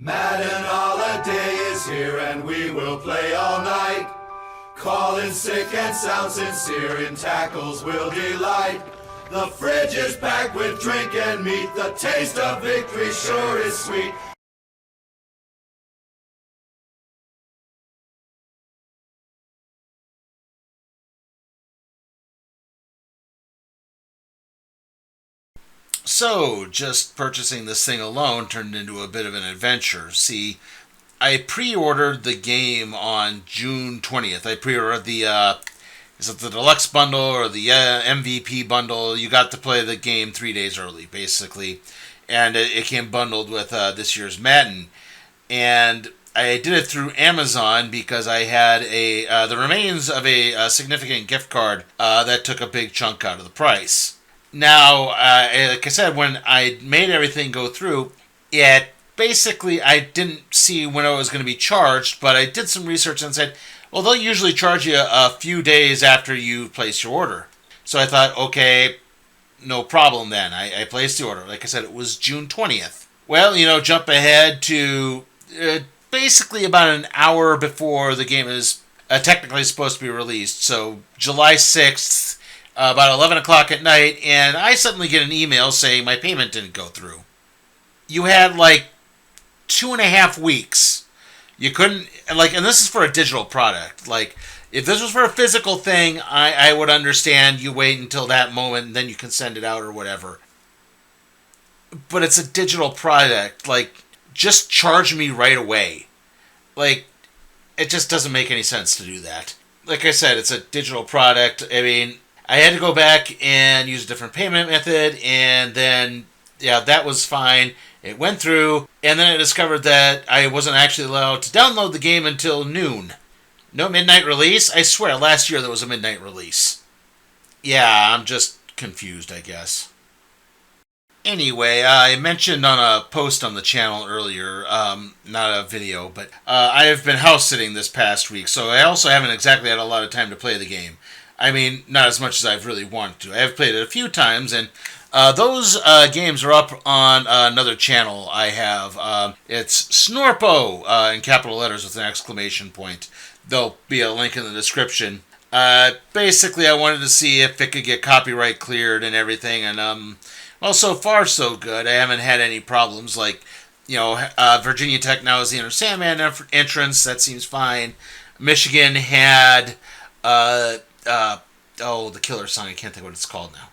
Madden holiday is here and we will play all night. Calling sick and sound sincere, in tackles will delight. The fridge is packed with drink and meat, the taste of victory sure is sweet. So, just purchasing this thing alone turned into a bit of an adventure. See, I pre-ordered the game on June 20th. I pre-ordered is it the deluxe bundle or the MVP bundle? You got to play the game 3 days early, basically. And it came bundled with this year's Madden. And I did it through Amazon because I had the remains of a significant gift card that took a big chunk out of the price. Now, like I said, when I made everything go through, basically I didn't see when I was going to be charged, but I did some research and said, well, they'll usually charge you a few days after you place your order. So I thought, okay, no problem then. I placed the order. Like I said, it was June 20th. Well, jump ahead to basically about an hour before the game is technically supposed to be released. So July 6th. About 11 o'clock at night, and I suddenly get an email saying my payment didn't go through. You had 2.5 weeks. You couldn't, and this is for a digital product. If this was for a physical thing, I would understand you wait until that moment and then you can send it out or whatever. But it's a digital product. Just charge me right away. It just doesn't make any sense to do that. Like I said, it's a digital product. I mean, I had to go back and use a different payment method, and then, that was fine. It went through, and then I discovered that I wasn't actually allowed to download the game until noon. No midnight release? I swear, last year there was a midnight release. Yeah, I'm just confused, I guess. Anyway, I mentioned on a post on the channel earlier, not a video, but I have been house sitting this past week, so I also haven't exactly had a lot of time to play the game. I mean, not as much as I've really wanted to. I have played it a few times, and those games are up on another channel I have. It's Snorpo, in capital letters with an exclamation point. There'll be a link in the description. Basically, I wanted to see if it could get copyright cleared and everything, and well, so far so good. I haven't had any problems. Virginia Tech now is the Sandman entrance. That seems fine. Michigan had the killer song. I can't think what it's called now.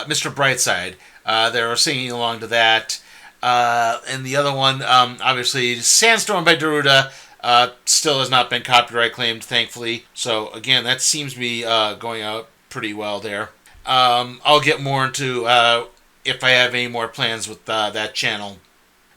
Mr. Brightside. They were singing along to that. And the other one, obviously, Sandstorm by Daruda, still has not been copyright claimed, thankfully. So, again, that seems to be going out pretty well there. I'll get more into if I have any more plans with that channel.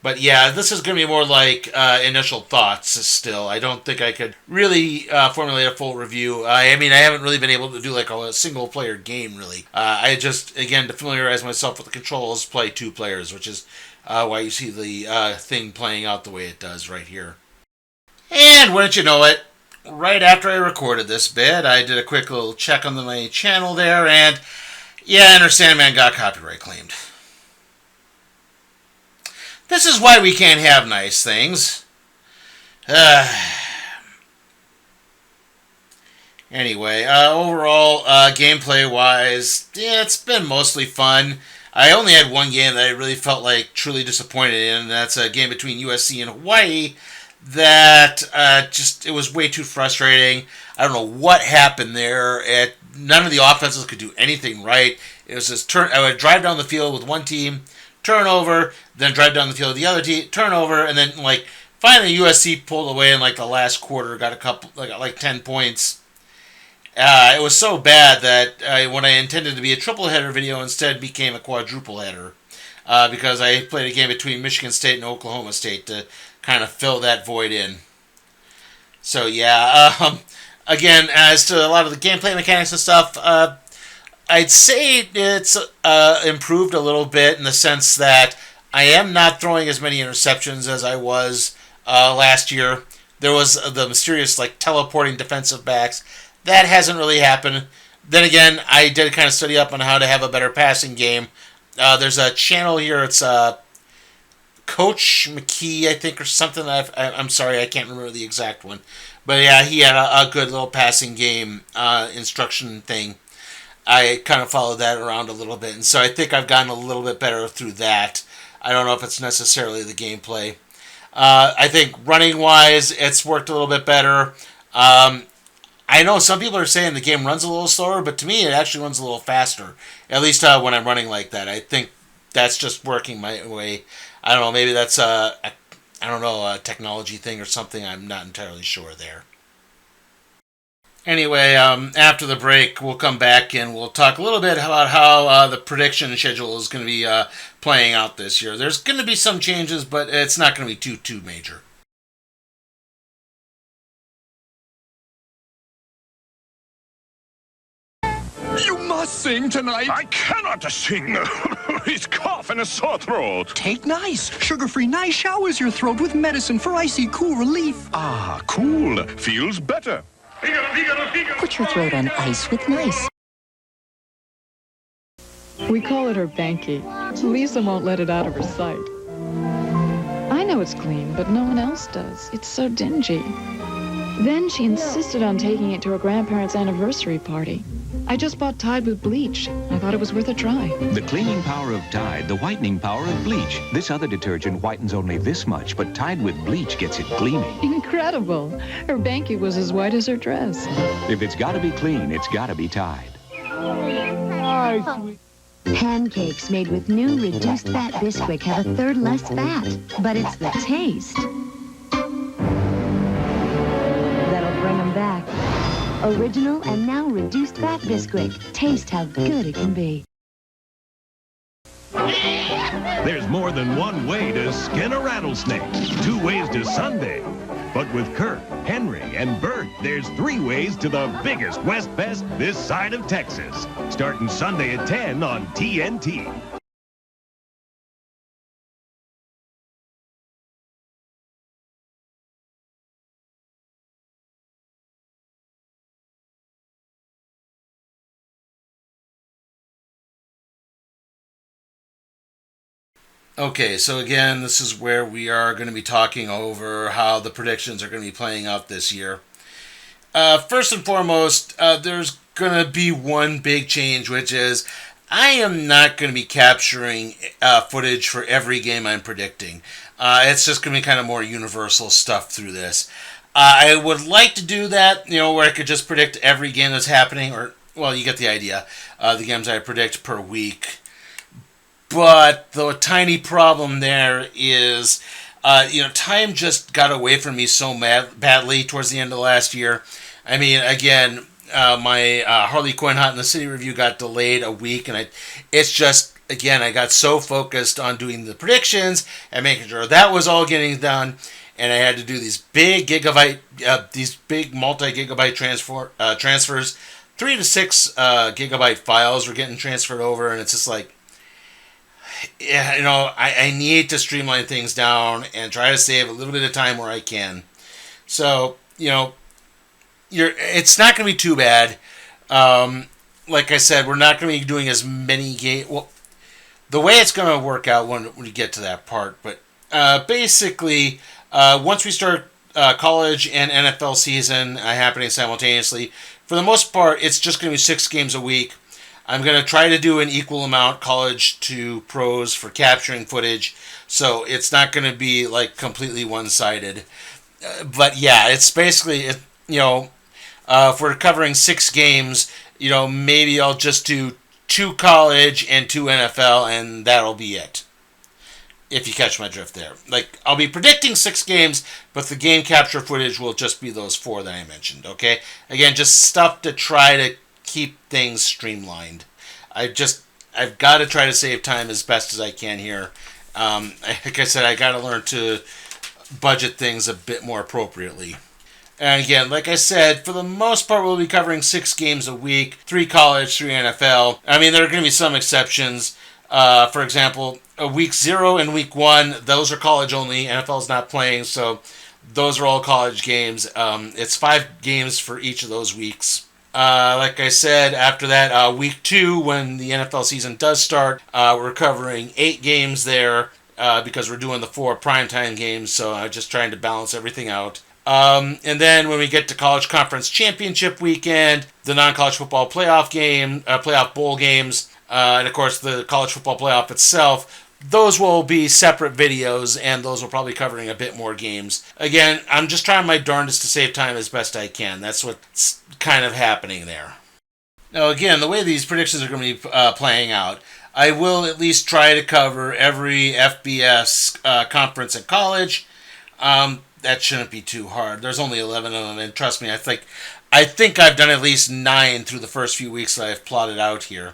But yeah, this is going to be more like initial thoughts still. I don't think I could really formulate a full review. I mean, I haven't really been able to do a single player game, really. I just, again, to familiarize myself with the controls, play 2 players, which is why you see the thing playing out the way it does right here. And wouldn't you know it, right after I recorded this bit, I did a quick little check on my channel there, and yeah, Enter Sandman got copyright claimed. This is why we can't have nice things. Anyway, overall, gameplay-wise, it's been mostly fun. I only had one game that I really felt truly disappointed in, and that's a game between USC and Hawaii that it was way too frustrating. I don't know what happened there. None of the offenses could do anything right. It was this I would drive down the field with one team, turnover, then drive down the field with the other team, turnover, and then finally USC pulled away in the last quarter, got 10 points. It was so bad that what I intended to be a triple header video instead became a quadruple header because I played a game between Michigan State and Oklahoma State to kind of fill that void in. So yeah, again, as to a lot of the gameplay mechanics and stuff, I'd say it's improved a little bit in the sense that I am not throwing as many interceptions as I was last year. There was the mysterious teleporting defensive backs. That hasn't really happened. Then again, I did kind of study up on how to have a better passing game. There's a channel here. It's Coach McKee, I think, or something. I'm sorry, I can't remember the exact one. But yeah, he had a good little passing game instruction thing. I kind of followed that around a little bit, and so I think I've gotten a little bit better through that. I don't know if it's necessarily the gameplay. I think running-wise, it's worked a little bit better. I know some people are saying the game runs a little slower, but to me, it actually runs a little faster. At least when I'm running like that. I think that's just working my way. I don't know, maybe that's a technology thing or something. I'm not entirely sure there. Anyway, after the break, we'll come back and we'll talk a little bit about how the prediction schedule is going to be playing out this year. There's going to be some changes, but it's not going to be too major. You must sing tonight. I cannot sing. He's cough and a sore throat. Take Nice. Sugar-free Nice showers your throat with medicine for icy cool relief. Ah, cool. Feels better. Put your throat on ice with Nice. We call it her banky. Lisa won't let it out of her sight. I know it's clean, but no one else does. It's so dingy. Then she insisted on taking it to her grandparents' anniversary party. I just bought Tide with bleach. I thought it was worth a try. The cleaning power of Tide, the whitening power of bleach. This other detergent whitens only this much, but Tide with bleach gets it gleaming. Incredible. Her banky was as white as her dress. If it's got to be clean, it's got to be Tide. Pancakes made with new reduced fat Bisquick have a third less fat, but it's the taste that'll bring them back. Original and now reduced fat Bisquick. Taste how good it can be. There's more than one way to skin a rattlesnake. 2 ways to Sunday. But with Kirk, Henry, and Bert, there's 3 ways to the biggest West Fest this side of Texas. Starting Sunday at 10 on TNT. Okay, so again, this is where we are going to be talking over how the predictions are going to be playing out this year. First and foremost, there's going to be one big change, which is I am not going to be capturing footage for every game I'm predicting. It's just going to be kind of more universal stuff through this. I would like to do that, where I could just predict every game that's happening, or, well, you get the idea, the games I predict per week. But the tiny problem there is, time just got away from me so badly towards the end of last year. I mean, again, my Harley Quinn Hot in the City review got delayed a week, and it's just, again, I got so focused on doing the predictions and making sure that was all getting done, and I had to do these big multi-gigabyte transfers. 3 to 6 gigabyte files were getting transferred over, and it's just like, yeah, I need to streamline things down and try to save a little bit of time where I can. So, it's not going to be too bad. Like I said, we're not going to be doing as many games. Well, the way it's going to work out when we get to that part, but basically, once we start college and NFL season happening simultaneously, for the most part, it's just going to be 6 games a week. I'm going to try to do an equal amount college to pros for capturing footage, so it's not going to be like completely one-sided. But yeah, it's basically, if we're covering 6 games, maybe I'll just do 2 college and 2 NFL, and that'll be it. If you catch my drift there. Like, I'll be predicting 6 games, but the game capture footage will just be those 4 that I mentioned, okay? Again, just stuff to try to keep things streamlined. I've got to try to save time as best as I can here. Like I said, I got to learn to budget things a bit more appropriately. And again, like I said, for the most part, we'll be covering 6 games a week, 3 college, 3 NFL. I mean, there are going to be some exceptions. For example, week 0 and week 1, those are college only. NFL's not playing, so those are all college games. It's 5 games for each of those weeks. Like I said, after that, week 2, when the NFL season does start, we're covering 8 games there. because we're doing the 4 primetime games, so I'm just trying to balance everything out. And then when we get to College Conference Championship weekend, the non-college football playoff bowl games, and of course the college football playoff itself, those will be separate videos, and those will probably covering a bit more games. Again, I'm just trying my darndest to save time as best I can. That's what's kind of happening there. Now, again, the way these predictions are going to be playing out, I will at least try to cover every FBS conference at college. That shouldn't be too hard. There's only 11 of them, and trust me, I think I've done at least 9 through the first few weeks that I've plotted out here.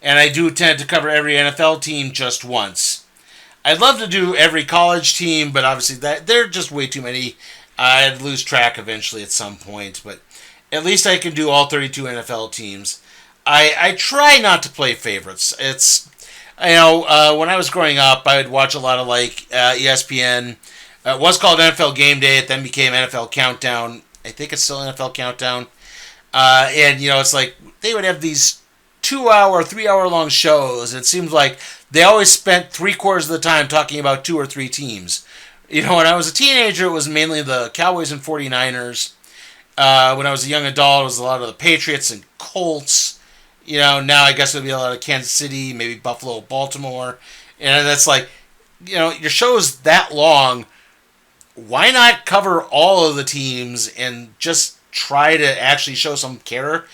And I do tend to cover every NFL team just once. I'd love to do every college team, but obviously they're just way too many. I'd lose track eventually at some point, but at least I can do all 32 NFL teams. I try not to play favorites. It's, when I was growing up, I would watch a lot of ESPN. It was called NFL Game Day. It then became NFL Countdown. I think it's still NFL Countdown. And it's like they would have these 2-hour, 3-hour long shows. It seems like they always spent 3/4 of the time talking about 2 or 3 teams. When I was a teenager, it was mainly the Cowboys and 49ers. When I was a young adult, it was a lot of the Patriots and Colts. Now I guess it would be a lot of Kansas City, maybe Buffalo, Baltimore. And that's like, your show's that long. Why not cover all of the teams and just try to actually show some care?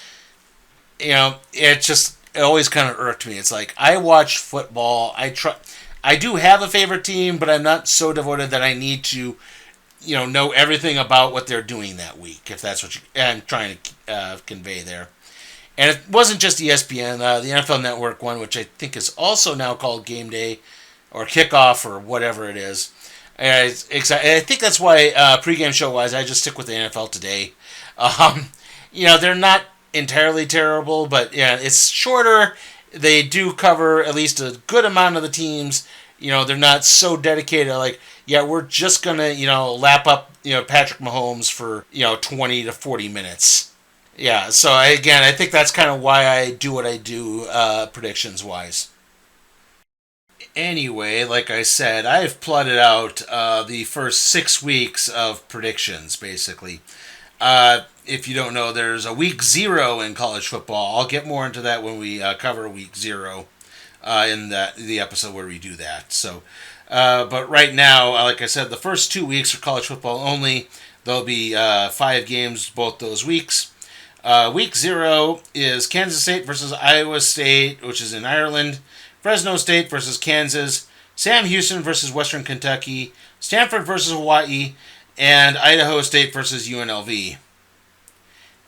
It always kind of irked me. It's like, I watch football. I do have a favorite team, but I'm not so devoted that I need to, know everything about what they're doing that week, if that's what I'm trying to convey there. And it wasn't just ESPN, the NFL Network one, which I think is also now called Game Day or Kickoff or whatever it is. I think that's why pregame show-wise, I just stick with the NFL Today. They're not entirely terrible, but yeah, it's shorter. They do cover at least a good amount of the teams. They're not so dedicated. Like, we're just gonna lap up Patrick Mahomes for 20 to 40 minutes. Yeah, so I think that's kind of why I do what I do predictions wise. Anyway, like I said, I've plotted out the first 6 weeks of predictions, basically. If you don't know, there's a week 0 in college football. I'll get more into that when we cover week 0 in the episode where we do that. So, but right now, like I said, the first 2 weeks are college football only. There'll be 5 games both those weeks. Week 0 is Kansas State versus Iowa State, which is in Ireland. Fresno State versus Kansas. Sam Houston versus Western Kentucky. Stanford versus Hawaii. And Idaho State versus UNLV.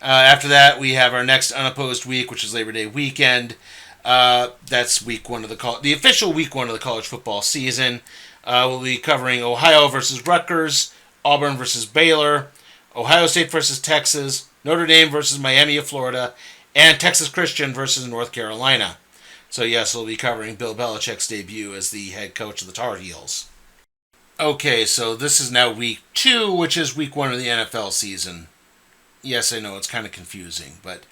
After that, we have our next unopposed week, which is Labor Day weekend. That's week 1 of the official week 1 of the college football season. We'll be covering Ohio versus Rutgers, Auburn versus Baylor, Ohio State versus Texas, Notre Dame versus Miami of Florida, and Texas Christian versus North Carolina. So yes, we'll be covering Bill Belichick's debut as the head coach of the Tar Heels. Okay, so this is now week 2, which is week 1 of the NFL season. Yes, I know, it's kind of confusing, but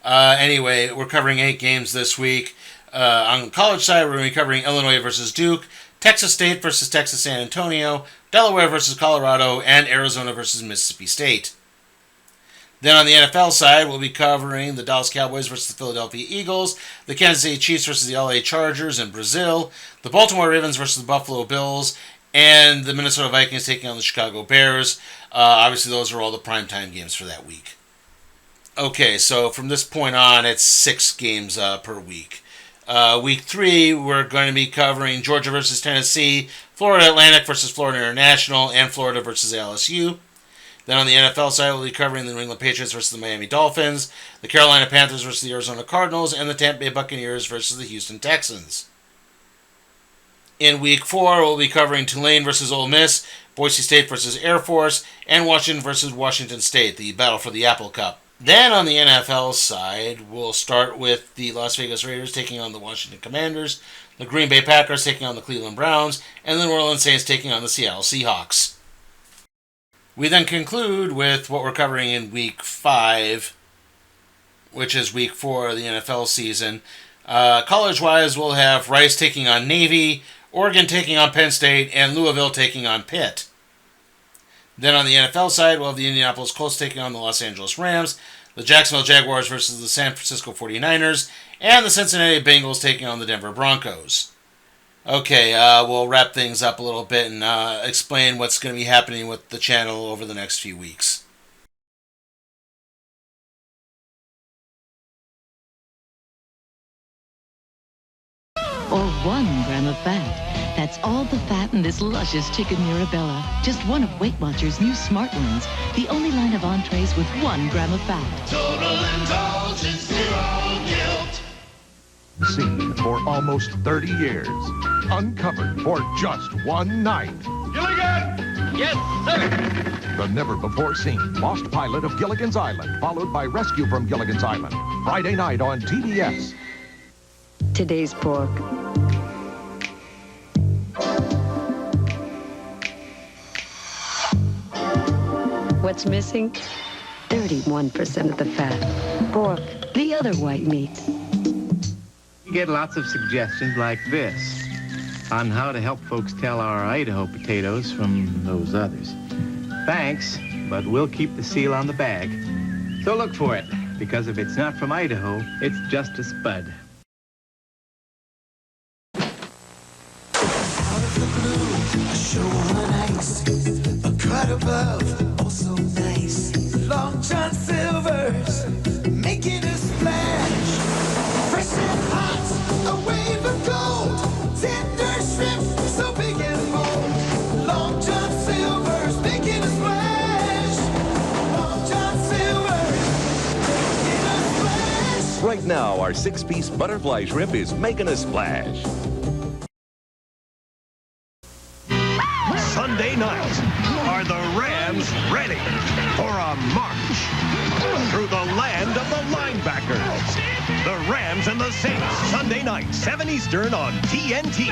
anyway, we're covering 8 games this week. On the college side, we're going to be covering Illinois versus Duke, Texas State versus Texas San Antonio, Delaware versus Colorado, and Arizona versus Mississippi State. Then on the NFL side, we'll be covering the Dallas Cowboys versus the Philadelphia Eagles, the Kansas City Chiefs versus the LA Chargers in Brazil, the Baltimore Ravens versus the Buffalo Bills, and the Minnesota Vikings taking on the Chicago Bears. Obviously, those are all the primetime games for that week. Okay, so from this point on, it's 6 games per week. Week 3, we're going to be covering Georgia versus Tennessee, Florida Atlantic versus Florida International, and Florida versus LSU. Then on the NFL side, we'll be covering the New England Patriots versus the Miami Dolphins, the Carolina Panthers versus the Arizona Cardinals, and the Tampa Bay Buccaneers versus the Houston Texans. In Week 4, we'll be covering Tulane versus Ole Miss, Boise State versus Air Force, and Washington versus Washington State, the battle for the Apple Cup. Then on the NFL side, we'll start with the Las Vegas Raiders taking on the Washington Commanders, the Green Bay Packers taking on the Cleveland Browns, and the New Orleans Saints taking on the Seattle Seahawks. We then conclude with what we're covering in Week 5, which is Week 4 of the NFL season. College-wise, we'll have Rice taking on Navy, Oregon taking on Penn State, and Louisville taking on Pitt. Then on the NFL side, we'll have the Indianapolis Colts taking on the Los Angeles Rams, the Jacksonville Jaguars versus the San Francisco 49ers, and the Cincinnati Bengals taking on the Denver Broncos. Okay, we'll wrap things up a little bit and explain what's going to be happening with the channel over the next few weeks. Or 1 gram of fat. That's all the fat in this luscious chicken Mirabella. Just one of Weight Watchers' new smart ones. The only line of entrees with 1 gram of fat. Total indulgence, zero guilt. Seen for almost 30 years. Uncovered for just one night. Gilligan! Yes, sir. The never-before-seen lost pilot of Gilligan's Island, followed by Rescue from Gilligan's Island. Friday night on TBS. Today's pork. What's missing? 31% of the fat. Pork, the other white meats. You get lots of suggestions like this on how to help folks tell our Idaho potatoes from those others. Thanks, but we'll keep the seal on the bag. So look for it, because if it's not from Idaho, it's just a spud. Above, oh so nice. Long John Silver's making a splash. Fresh and hot, a wave of gold. Tender shrimp, so big and bold. Long John Silver's making a splash. Long John Silver's making a splash. Right now, our 6-piece butterfly shrimp is making a splash. Sunday night, are the Rams ready for a march through the land of the linebackers? The Rams and the Saints, Sunday night, 7 Eastern on TNT.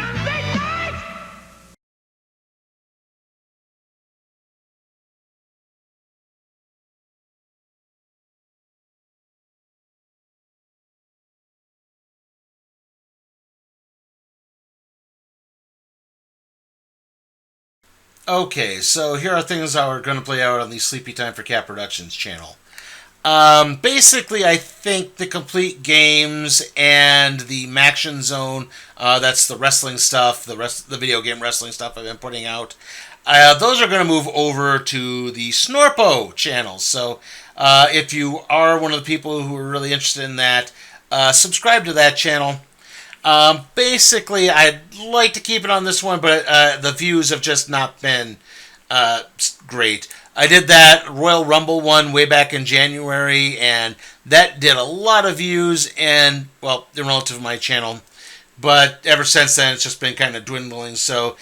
Okay, so here are things that are going to play out on the Sleepy Time for Cat Productions channel. Basically, I think the complete games and the Maction Zone, that's the wrestling stuff, the video game wrestling stuff I've been putting out, those are going to move over to the Snorpo channel. So if you are one of the people who are really interested in that, subscribe to that channel. Basically, I'd like to keep it on this one, but the views have just not been great. I did that Royal Rumble one way back in January, and that did a lot of views, and, well, they're relative to my channel. But ever since then, it's just been kind of dwindling. So,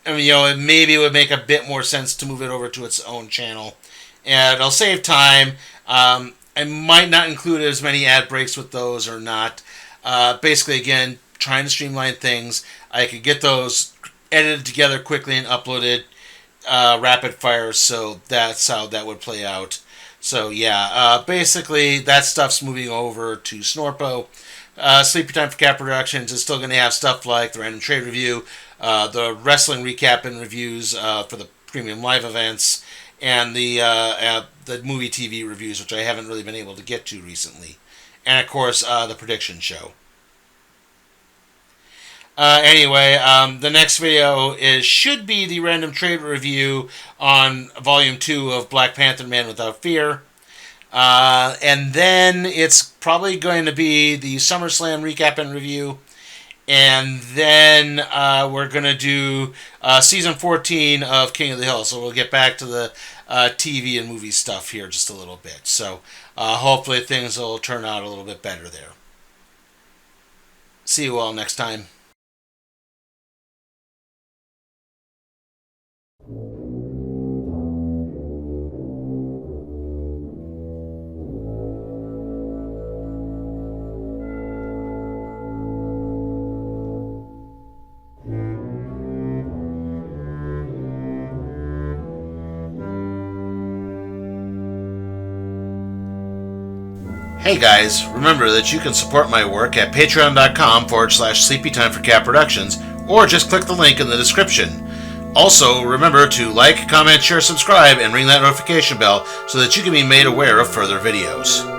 I mean, maybe it would make a bit more sense to move it over to its own channel. And it'll save time. I might not include as many ad breaks with those or not. Basically, again, trying to streamline things. I could get those edited together quickly and uploaded rapid fire, so that's how that would play out. So yeah, basically that stuff's moving over to Snorpo. Sleepy Time for Cat Productions is still going to have stuff like the Random Trade Review, the wrestling recap and reviews for the premium live events, and the movie TV reviews, which I haven't really been able to get to recently. And of course, the prediction show. Anyway, the next video should be the Random Trade Review on Volume 2 of Black Panther Man Without Fear. And then it's probably going to be the SummerSlam recap and review. And then we're going to do Season 14 of King of the Hill. So we'll get back to the TV and movie stuff here just a little bit. So hopefully things will turn out a little bit better there. See you all next time. Hey guys, remember that you can support my work at patreon.com/sleepytimeforcatproductions, or just click the link in the description. Also, remember to like, comment, share, subscribe, and ring that notification bell so that you can be made aware of further videos.